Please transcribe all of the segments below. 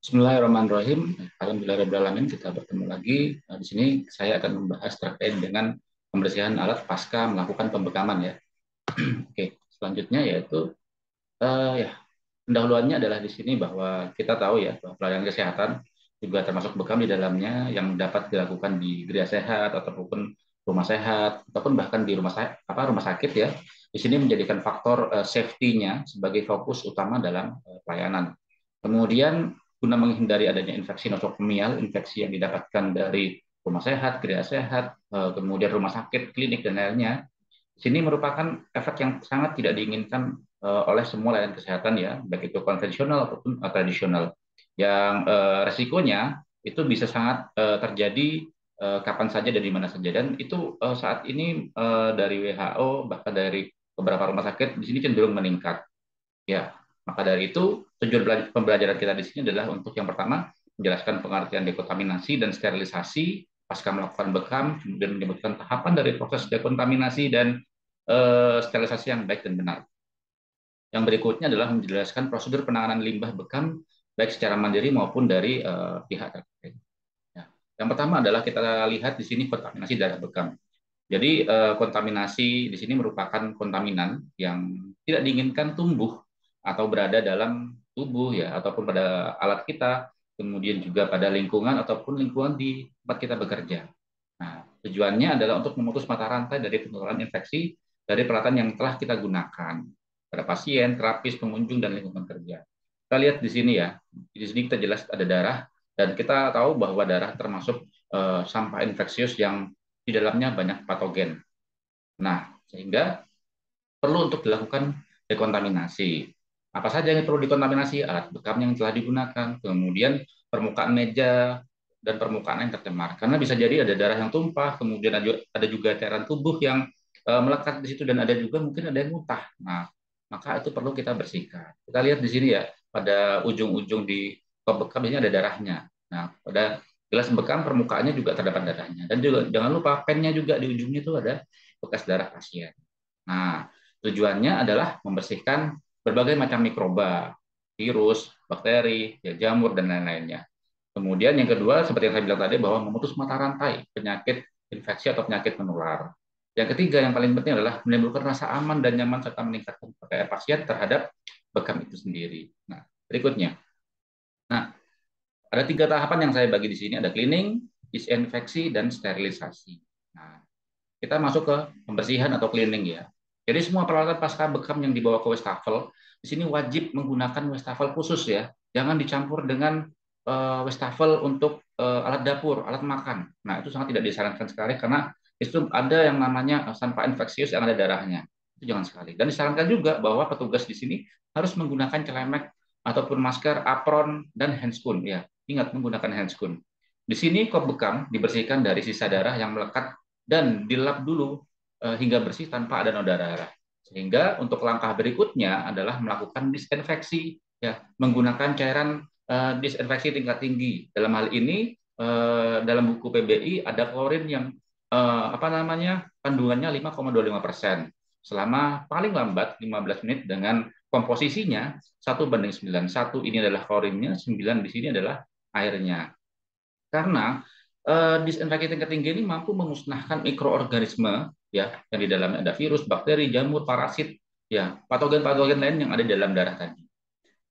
Bismillahirrahmanirrahim. Alhamdulillahirrahmanirrahim. Kita bertemu lagi. Di sini saya akan membahas terkait dengan pembersihan alat pasca melakukan pembekaman ya. Oke, selanjutnya yaitu ya pendahuluannya adalah di sini bahwa kita tahu ya bahwa pelayanan kesehatan juga termasuk bekam di dalamnya yang dapat dilakukan di gereja sehat ataupun rumah sehat ataupun bahkan di rumah sakit ya. Di sini menjadikan faktor safety-nya sebagai fokus utama dalam pelayanan. Kemudian guna menghindari adanya infeksi nosokomial, infeksi yang didapatkan dari rumah sehat, gereja sehat, kemudian rumah sakit, klinik dan lainnya. Di sini merupakan efek yang sangat tidak diinginkan oleh semua layanan kesehatan ya, baik itu konvensional ataupun tradisional. Yang resikonya itu bisa sangat terjadi kapan saja dan di mana saja. Dan itu saat ini dari WHO bahkan dari beberapa rumah sakit di sini cenderung meningkat. Ya, maka dari itu tujuan pembelajaran kita di sini adalah untuk yang pertama menjelaskan pengertian dekontaminasi dan sterilisasi pasca melakukan bekam, kemudian menyebutkan tahapan dari proses dekontaminasi dan sterilisasi yang baik dan benar. Yang berikutnya adalah menjelaskan prosedur penanganan limbah bekam baik secara mandiri maupun dari pihak terkait. Ya. Yang pertama adalah kita lihat di sini kontaminasi darah bekam. Jadi kontaminasi di sini merupakan kontaminan yang tidak diinginkan tumbuh atau berada dalam tubuh ya ataupun pada alat kita, kemudian juga pada lingkungan ataupun lingkungan di tempat kita bekerja. Nah, tujuannya adalah untuk memutus mata rantai dari penularan infeksi dari peralatan yang telah kita gunakan pada pasien, terapis, pengunjung dan lingkungan kerja. Kita lihat di sini ya, di sini kita jelas ada darah dan kita tahu bahwa darah termasuk sampah infeksius yang di dalamnya banyak patogen. Nah, sehingga perlu untuk dilakukan dekontaminasi. Apa saja yang perlu dikontaminasi? Alat bekam yang telah digunakan, kemudian permukaan meja dan permukaan yang tercemar. Karena bisa jadi ada darah yang tumpah, kemudian ada juga cairan tubuh yang melekat di situ dan ada juga mungkin ada yang muntah. Nah, maka itu perlu kita bersihkan. Kita lihat di sini ya, pada ujung-ujung di kop bekam ini ada darahnya. Nah, pada gelas bekam permukaannya juga terdapat darahnya. Dan juga jangan lupa pennya juga di ujungnya itu ada bekas darah pasien. Nah, tujuannya adalah membersihkan berbagai macam mikroba, virus, bakteri, ya, jamur, dan lain-lainnya. Kemudian yang kedua, seperti yang saya bilang tadi, bahwa memutus mata rantai penyakit infeksi atau penyakit menular. Yang ketiga, yang paling penting adalah menimbulkan rasa aman dan nyaman serta meningkatkan kepercayaan pasien terhadap bekam itu sendiri. Nah, berikutnya. Nah, ada tiga tahapan yang saya bagi di sini, ada cleaning, disinfeksi, dan sterilisasi. Nah, kita masuk ke pembersihan atau cleaning ya. Jadi semua peralatan pasca bekam yang dibawa ke wastafel di sini wajib menggunakan wastafel khusus ya. Jangan dicampur dengan wastafel untuk alat dapur, alat makan. Nah, itu sangat tidak disarankan sekali karena itu ada yang namanya sampah infeksius yang ada darahnya. Itu jangan sekali. Dan disarankan juga bahwa petugas di sini harus menggunakan celemek ataupun masker, apron dan handscoon ya. Ingat menggunakan handscoon. Di sini kop bekam dibersihkan dari sisa darah yang melekat dan dilap dulu hingga bersih tanpa ada noda darah. Sehingga untuk langkah berikutnya adalah melakukan disinfeksi ya, menggunakan cairan disinfeksi tingkat tinggi. Dalam hal ini dalam buku PBI ada klorin yang apa namanya kandungannya 5,25% selama paling lambat 15 menit dengan komposisinya 1:9. Satu ini adalah klorinnya, 9 di sini adalah airnya. Karena disinfeksi tingkat tinggi ini mampu memusnahkan mikroorganisme ya yang di dalamnya ada virus, bakteri, jamur, parasit, ya patogen-patogen lain yang ada di dalam darah tadi.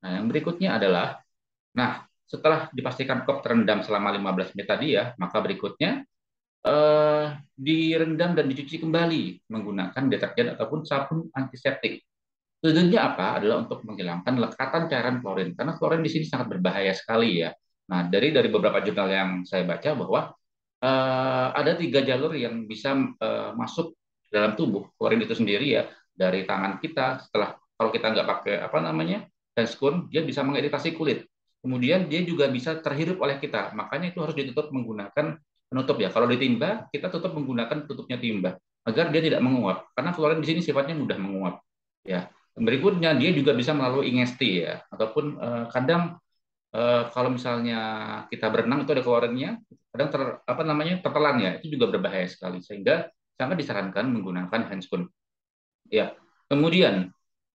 Nah, yang berikutnya adalah, nah setelah dipastikan kop terendam selama 15 menit tadi ya, maka berikutnya direndam dan dicuci kembali menggunakan deterjen ataupun sabun antiseptik. Tujuannya apa? Adalah untuk menghilangkan lekatan cairan klorin karena klorin di sini sangat berbahaya sekali ya. Nah, dari beberapa jurnal yang saya baca bahwa ada tiga jalur yang bisa masuk dalam tubuh klorin itu sendiri ya dari tangan kita setelah kalau kita nggak pakai apa namanya handscoon dia bisa mengiritasi kulit kemudian dia juga bisa terhirup oleh kita makanya itu harus ditutup menggunakan penutup ya kalau ditimba kita tutup menggunakan tutupnya timba agar dia tidak menguap karena klorin di sini sifatnya mudah menguap ya berikutnya dia juga bisa melalui ingesti ya ataupun kadang kalau misalnya kita berenang itu ada klorinnya, kadang apa namanya tertelan ya, itu juga berbahaya sekali sehingga sangat disarankan menggunakan handscoon. Ya, kemudian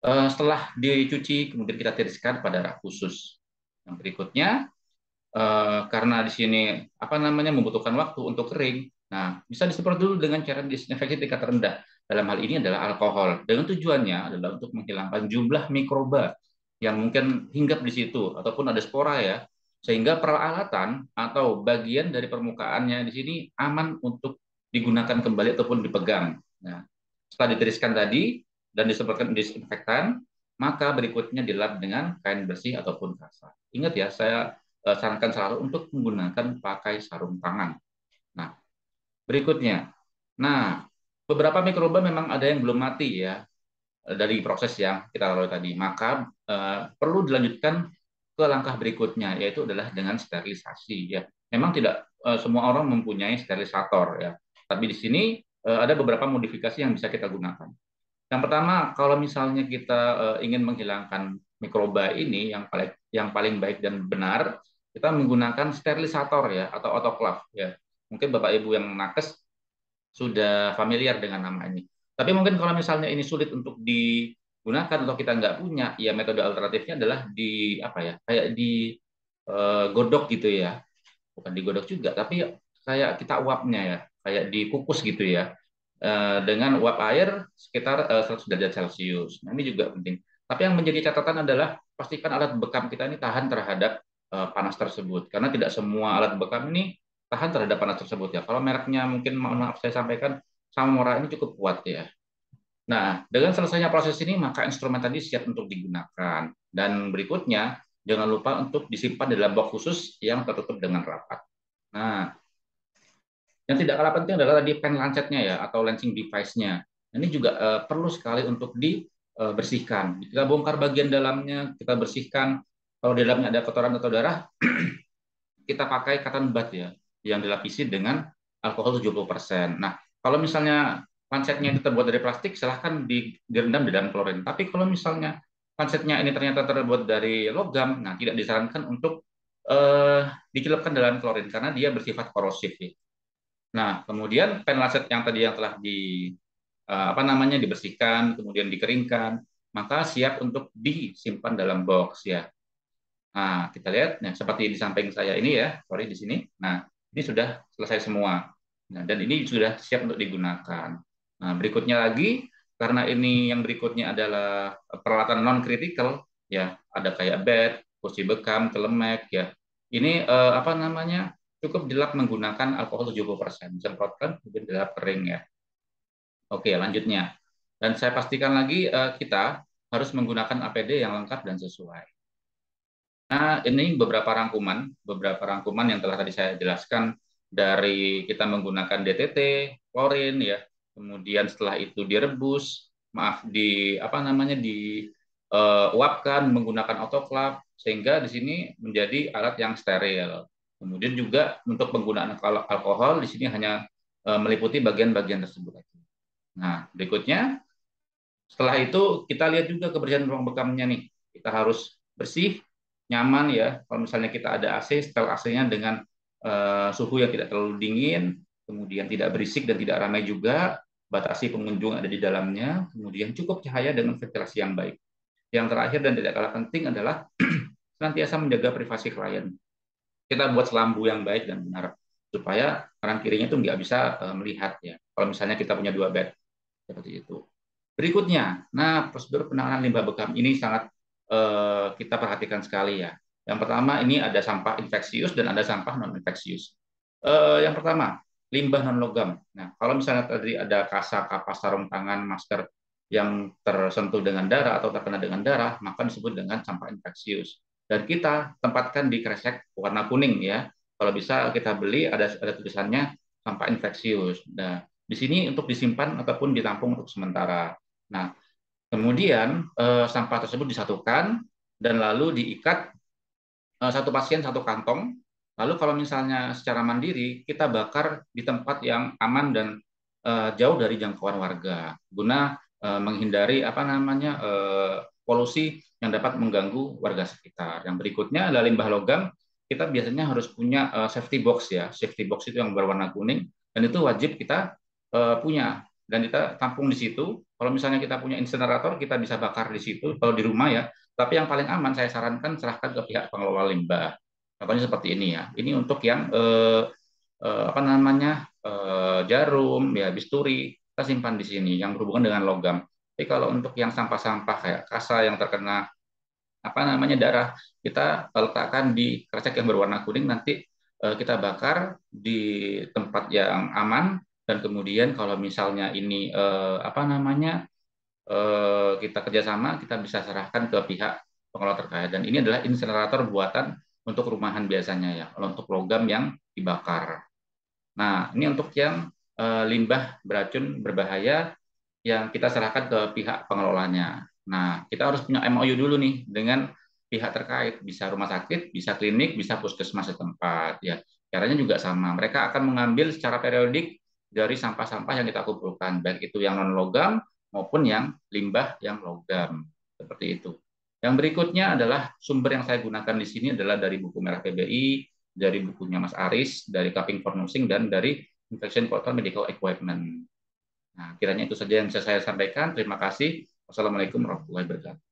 setelah dicuci kemudian kita tiriskan pada rak khusus. Yang berikutnya karena di sini apa namanya membutuhkan waktu untuk kering. Nah, bisa disemprot dulu dengan cara disinfeksi tingkat rendah. Dalam hal ini adalah alkohol. Dengan tujuannya adalah untuk menghilangkan jumlah mikroba yang mungkin hinggap di situ ataupun ada spora ya, sehingga peralatan atau bagian dari permukaannya di sini aman untuk digunakan kembali ataupun dipegang. Nah, setelah ditiriskan tadi dan disemprotkan disinfektan, maka berikutnya dilap dengan kain bersih ataupun kasar. Ingat ya, saya sarankan selalu untuk menggunakan pakai sarung tangan. Nah, berikutnya. Nah, beberapa mikroba memang ada yang belum mati ya dari proses yang kita lalui tadi. Maka perlu dilanjutkan ke langkah berikutnya, yaitu adalah dengan sterilisasi ya. Memang tidak semua orang mempunyai sterilisator ya. Tapi di sini ada beberapa modifikasi yang bisa kita gunakan. Yang pertama, kalau misalnya kita ingin menghilangkan mikroba ini yang paling baik dan benar, kita menggunakan sterilisator ya atau autoclave ya. Mungkin Bapak Ibu yang nakes sudah familiar dengan nama ini. Tapi mungkin kalau misalnya ini sulit untuk digunakan atau kita nggak punya, ya metode alternatifnya adalah di apa ya, kayak di godok gitu ya. Bukan digodok juga, tapi kayak kita uapnya ya, kayak dikukus gitu ya, dengan uap air sekitar 100 derajat Celcius. Nah, ini juga penting. Tapi yang menjadi catatan adalah pastikan alat bekam kita ini tahan terhadap panas tersebut, karena tidak semua alat bekam ini tahan terhadap panas tersebut ya. Kalau mereknya mungkin mohon maaf saya sampaikan, Samora ini cukup kuat ya. Nah, dengan selesainya proses ini, maka instrumen tadi siap untuk digunakan. Dan berikutnya, jangan lupa untuk disimpan di dalam box khusus yang tertutup dengan rapat. Nah, yang tidak kalah penting adalah tadi pen lancetnya ya, atau lancing device-nya. Ini juga perlu sekali untuk dibersihkan. Kita bongkar bagian dalamnya, kita bersihkan. Kalau di dalamnya ada kotoran atau darah, kita pakai cotton bud ya, yang dilapisi dengan alkohol 70%. Nah, kalau misalnya pansetnya itu terbuat dari plastik, silahkan direndam di dalam klorin. Tapi kalau misalnya pansetnya ini ternyata terbuat dari logam, nah tidak disarankan untuk dicelupkan dalam klorin karena dia bersifat korosif. Ya. Nah, kemudian pen lancet yang tadi yang telah apa namanya dibersihkan, kemudian dikeringkan, maka siap untuk disimpan dalam box ya. Nah, kita lihat, nah, seperti di samping saya ini ya, sorry di sini. Nah, ini sudah selesai semua. Nah, dan ini sudah siap untuk digunakan. Nah, berikutnya lagi, karena ini yang berikutnya adalah peralatan non kritikal, ya, ada kayak bed, kursi bekam, telemek, ya. Ini apa namanya? Cukup dilap menggunakan alkohol 70%, disemprotkan, kemudian dilap kering ya. Oke, lanjutnya. Dan saya pastikan lagi kita harus menggunakan APD yang lengkap dan sesuai. Nah, ini beberapa rangkuman yang telah tadi saya jelaskan dari kita menggunakan DTT, klorin ya, kemudian setelah itu direbus, maaf di apa namanya diuapkan menggunakan autoclave sehingga di sini menjadi alat yang steril. Kemudian juga untuk penggunaan alkohol di sini hanya meliputi bagian-bagian tersebut. Nah, berikutnya setelah itu kita lihat juga kebersihan ruang bekamnya nih. Kita harus bersih, nyaman ya. Kalau misalnya kita ada AC, setel AC-nya dengan suhu yang tidak terlalu dingin, kemudian tidak berisik dan tidak ramai juga, batasi pengunjung ada di dalamnya, kemudian cukup cahaya dengan ventilasi yang baik. Yang terakhir dan tidak kalah penting adalah senantiasa menjaga privasi klien. Kita buat selambu yang baik dan benar supaya kanan kirinya itu nggak bisa melihat ya. Kalau misalnya kita punya dua bed seperti itu. Berikutnya, nah prosedur penanganan limbah bekam ini sangat kita perhatikan sekali ya. Yang pertama ini ada sampah infeksius dan ada sampah non infeksius. Yang pertama limbah non logam. Nah kalau misalnya tadi ada kasa, kapas, sarung tangan, masker yang tersentuh dengan darah atau terkena dengan darah, maka disebut dengan sampah infeksius. Dan kita tempatkan di kresek warna kuning ya. Kalau bisa kita beli ada tulisannya sampah infeksius. Nah, di sini untuk disimpan ataupun ditampung untuk sementara. Nah, kemudian sampah tersebut disatukan dan lalu diikat satu pasien satu kantong. Lalu kalau misalnya secara mandiri kita bakar di tempat yang aman dan jauh dari jangkauan warga guna menghindari apa namanya polusi yang dapat mengganggu warga sekitar. Yang berikutnya adalah limbah logam. Kita biasanya harus punya safety box ya. Safety box itu yang berwarna kuning dan itu wajib kita punya dan kita tampung di situ. Kalau misalnya kita punya insinerator, kita bisa bakar di situ kalau di rumah ya. Tapi yang paling aman saya sarankan serahkan ke pihak pengelola limbah. Contohnya seperti ini ya. Ini untuk yang apa namanya jarum, ya bisturi, kita simpan di sini yang berhubungan dengan logam. Tapi kalau untuk yang sampah-sampah kayak kasa yang terkena apa namanya darah, kita letakkan di krecek yang berwarna kuning, nanti kita bakar di tempat yang aman, dan kemudian kalau misalnya ini apa namanya kita kerjasama, kita bisa serahkan ke pihak pengelola terkait. Dan ini adalah insenerator buatan untuk rumahan biasanya ya, kalau untuk logam yang dibakar. Nah, ini untuk yang limbah beracun berbahaya yang kita serahkan ke pihak pengelolanya. Nah, kita harus punya MOU dulu nih dengan pihak terkait, bisa rumah sakit, bisa klinik, bisa puskesmas setempat ya. Caranya juga sama. Mereka akan mengambil secara periodik dari sampah-sampah yang kita kumpulkan, baik itu yang non logam maupun yang limbah yang logam. Seperti itu. Yang berikutnya adalah sumber yang saya gunakan di sini adalah dari buku merah PBI, dari bukunya Mas Aris, dari Cupping for Nursing, dan dari Infection Control Medical Equipment. Nah, kiranya itu saja yang bisa saya sampaikan. Terima kasih. Wassalamualaikum warahmatullahi wabarakatuh.